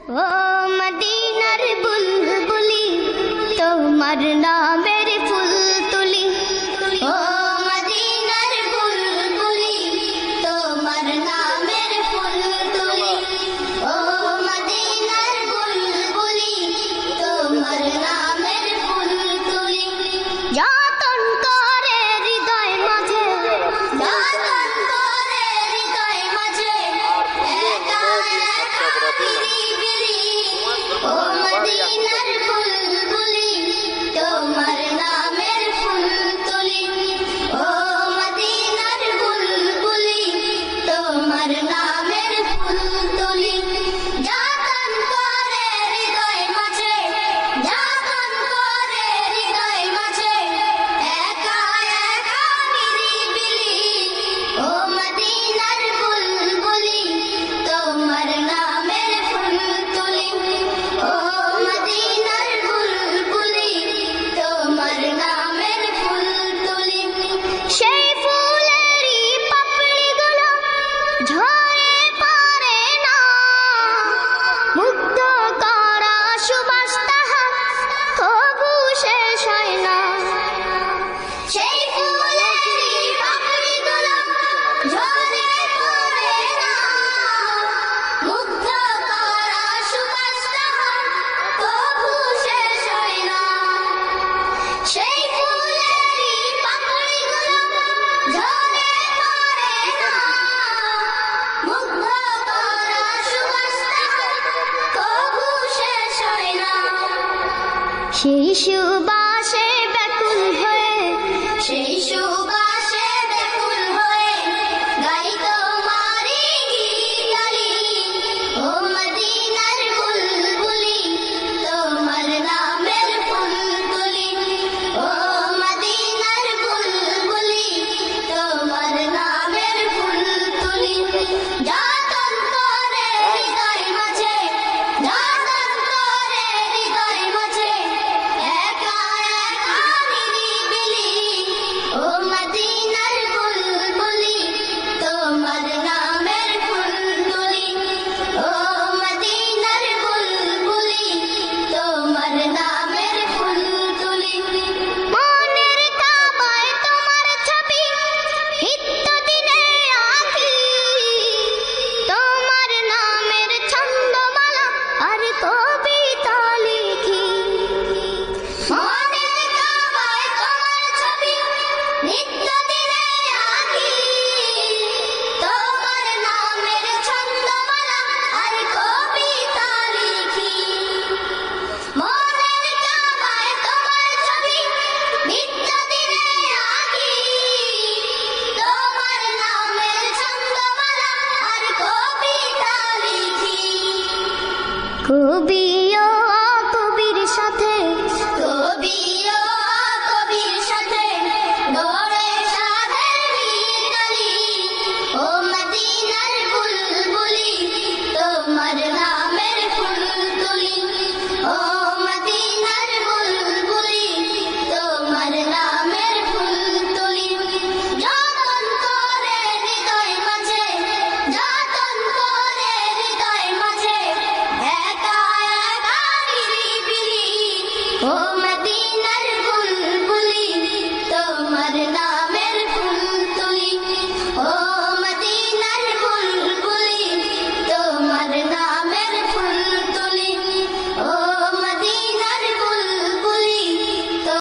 ও মদিনার বুলবুলি তোমার নামের ফুল তুলি ও মদিনার বুলবুলি তোমার নামের ফুল তুলি ও মদিনার বুলবুলি তোমার নামের ফুল তুলি যতন করে হৃদয় মাঝে যতন করে হৃদয় মাঝে একা একা বিলি ও মদিনার বুলবুলি তোমার নামের ফুল তুলি ও মদিনার বুলবুলি তোমার নামের ফুল তুলি যতন করে হৃদয় মাঝে যতন করে হৃদয় মাঝে একা একা বিলি ও মদিনার বুলবুলি তোমার নামের ফুল তুলি ও মদিনার বুলবুলি তোমার নামের ফুল তুলি সেই ফুলেরই পাপড়িগুলো ঝরে পড়ে না মুগ্ধ করা সুবাস তাহার তবু শেষ হয় না সেই ফুলেরই পাপড়িগুলো ঝরে পড়ে না মুগ্ধ করা সুবাস তাহার তবু শেষ হয় না সেই ফুলেরই পাপড়িগুলো ঝরে পড়ে না মুগ্ধ করা সুবাস তাহার তবু শেষ হয় না সেই সুবাসে ব্যাকুল হয়ে সেই সুবাসে ব্যাকুল হয়ে গাই তোমারি গীতালি ও মদিনার বুলবুলি তোমার নামের ফুল তুলি ও মদিনার বুলবুলি তোমার নামের ফুল তুলি যতন করে হৃদয় মাঝে যতন করে হৃদয় মাঝে একা একা নিরিবিলি ও মদিনার বুলবুলি তোমার নামের ফুল তুলি ও মদিনার বুলবুলি তোমার নামের ফুল তুলি মনের কাবায় তোমার ছবি নিত্য দিনে আঁকি তোমার নামের ছন্দমালা আর কবিতা লিখি মনের কাবায় তোমার ছবি নিত্য দিনে আঁকি তোমার নামের ছন্দমালা আর কবিতা লিখি মনের কাবায় তোমার ছবি নিত্য দিনে আঁকি তোমার নামের ছন্দমালা আর কবিতা লিখি কবি